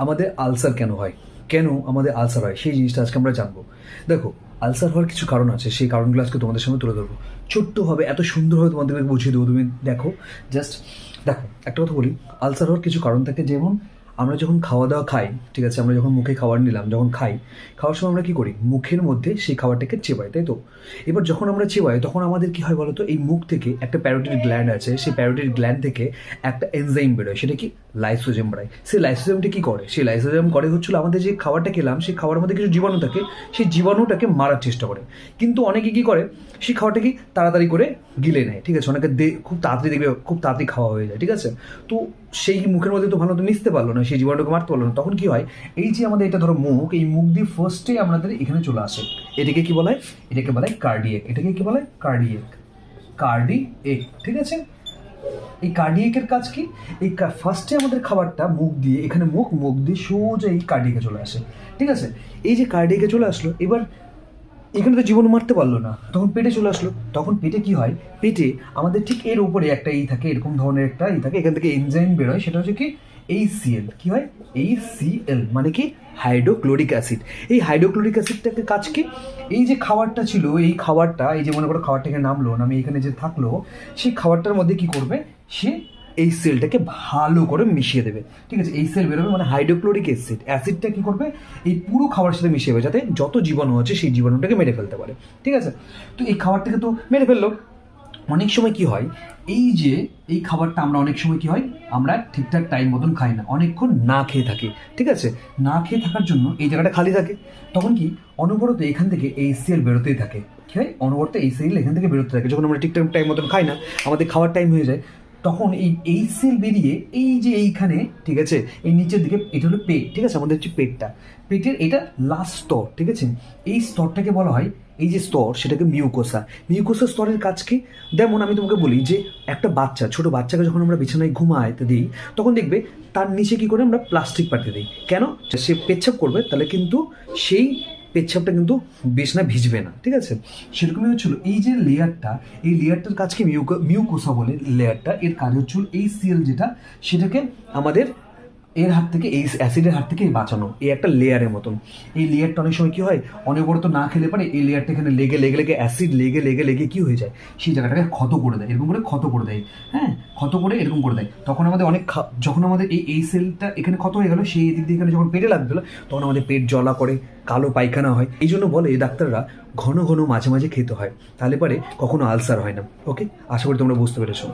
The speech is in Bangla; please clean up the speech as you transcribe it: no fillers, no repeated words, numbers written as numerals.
আমাদের আলসার কেন হয়, কেন আমাদের আলসার হয় সেই জিনিসটা আজকে আমরা জানবো। দেখো, আলসার হওয়ার কিছু কারণ আছে, সেই কারণগুলো আজকে তোমাদের সামনে তুলে ধরবো ছোট্টভাবে, এত সুন্দরভাবে তোমাদেরকে বুঝিয়ে দেবো। তুমি দেখো, জাস্ট দেখো, একটা কথা বলি, আলসার হওয়ার কিছু কারণ থাকে। যেমন আমরা যখন খাওয়া দাওয়া খাই, ঠিক আছে, আমরা যখন মুখে খাবার নিলাম, যখন খাই, খাওয়ার সময় আমরা কী করি, মুখের মধ্যে সেই খাবারটাকে চেবাই, তাই তো? এবার যখন আমরা চেবাই তখন আমাদের কী হয় বলো তো, এই মুখ থেকে একটা প্যারোটিড গ্ল্যান্ড আছে, সেই প্যারোটিড গ্ল্যান্ড থেকে একটা এনজাইম বেরোয়, সেটা কি লাইসোজেম বাড়ায়। সেই লাইসোজেমটা কী করে, সেই লাইসোজেম করে হচ্ছিল আমাদের যে খাবারটা খেলাম সেই খাবারের মধ্যে কিছু জীবাণু থাকে, সেই জীবাণুটাকে মারার চেষ্টা করে। কিন্তু অনেকে কী করে, সেই খাবারটা কি তাড়াতাড়ি করে গিলে নেয়, ঠিক আছে, অনেকে খুব তাড়াতাড়ি দেখবে খুব তাড়াতাড়ি খাওয়া হয়ে যায়, ঠিক আছে। তো সেই মুখের মধ্যে তো ভালো তো মিশতে পারলো না, সেই জীবাণুটাকে মারতে পারলো না, তখন কি হয়, এই যে আমাদের এটা ধরো মুখ, এই মুখ দিয়ে ফার্স্টে আমাদের এখানে চলে আসে, এটাকে কি বলা হয়, এটাকে বলা হয় কার্ডিয়েক। এটাকে কি বলা হয়, কার্ডিয়েক, কার্ডিয়েক, ঠিক আছে। এই কার্ডিয়েকের কাজ কি, এই ফার্স্টে আমাদের খাবারটা মুখ দিয়ে, এখানে মুখ, মুখ দিয়ে সোজা এই কার্ডিয়েকে চলে আসে, ঠিক আছে। এই যে কার্ডিয়েকে চলে আসলো, এবার এখানে তো জীবাণু মারতে পারলো না, তখন পেটে চলে আসলো। তখন পেটে কি হয়, পেটে আমাদের ঠিক এর উপরে একটা ই থাকে, এরকম ধরনের একটা ই থাকে, এখান থেকে এনজাইম বেরোয়, সেটা হচ্ছে কি HCl। কি হয়, HCl মানে কি, হাইড্রোক্লোরিক অ্যাসিড। এই হাইড্রোক্লোরিক অ্যাসিডটাকে কাজ কি, এই যে খাবারটা ছিল, এই খাবারটা, এই যে মনে করো খাবারটাকে নামলো, নামে এখানে যে থাকলো, সেই খাবারটার মধ্যে কি করবে, সে এই সেলটাকে ভালো করে মিশিয়ে দেবে, ঠিক আছে। এই সেল বেরোবে মানে হাইড্রোক্লোরিক অ্যাসিড, অ্যাসিডটা কী করবে, এই পুরো খাবারের সাথে মিশিয়ে যাবে, যাতে যত জীবাণু আছে সেই জীবাণুটাকে মেরে ফেলতে পারে, ঠিক আছে। তো এই খাবারটাকে তো মেরে ফেললো। অনেক সময় কি হয়, এই যে এই খাবারটা আমরা অনেক সময় কি হয়, আমরা ঠিকঠাক টাইম মতন খাই না, অনেকক্ষণ না খেয়ে থাকি, ঠিক আছে। না খেয়ে থাকার জন্য এই জায়গাটা খালি থাকে, তখন কি অনবরত এখান থেকে HCl বেরোতেই থাকে। কি হয়, অনবরত HCl এখান থেকে বেরোতে থাকে। যখন আমরা ঠিকঠাক টাইম মতন খাই না, আমাদের খাওয়ার টাইম হয়ে যায়, তখন এই HCl বেরিয়ে এই যে এইখানে, ঠিক আছে, এই নিচের দিকে, এটা হলো পেট, ঠিক আছে, আমাদের হচ্ছে পেটটা, পেটের এটা লাস্ট স্তর, ঠিক আছে। এই স্তরটাকে বলা হয়, এই যে স্তর, সেটাকে মিউকোসা। মিউকোসা স্তরের কাজ কি, যেমন আমি তোমাকে বলি যে একটা বাচ্চা, ছোট বাচ্চাকে যখন আমরা বিছানায় ঘুমাইতে দিই, তখন দেখবে তার নিচে কি করে আমরা প্লাস্টিক পাঠিয়ে দিই, কেন, সে পেচ্ছাপ করবে, তাহলে কিন্তু সেই পেচ্ছাপটা কিন্তু বিছানা ভিজবে না, ঠিক আছে। সেরকমই হচ্ছিল এই যে লেয়ারটা, এই লেয়ারটার কাজ কি, মিউকোসা বলে লেয়ারটা, এর কাজ হচ্ছিল HCl যেটা, সেটাকে আমাদের এর হাত থেকে, এই অ্যাসিডের হাত থেকে বাঁচানো। এই একটা লেয়ারের মতন, এই লেয়ারটা অনেক সময় কি হয়, অনবরত না খেলে পারে এই লেয়ারটা এখানে লেগে লেগে লেগে অ্যাসিড লেগে লেগে লেগে কি হয়ে যায়, সেই জায়গাটাকে ক্ষত করে দেয়, এরকম করে ক্ষত করে দেয়, হ্যাঁ, ক্ষত করে এরকম করে দেয়। তখন আমাদের অনেক যখন আমাদের এই সেলটা এখানে ক্ষত হয়ে গেল, সেই দিক দিয়ে এখানে যখন পেটে লাগতে হলো, তখন আমাদের পেট জ্বলা করে, কালো পায়খানা হয়। এই জন্য বলে ডাক্তাররা ঘন ঘন মাঝে মাঝে খেতে হয়, তাহলে পরে কখনো আলসার হয় না। ওকে, আশা করি তোমরা বুঝতে পেরেছো।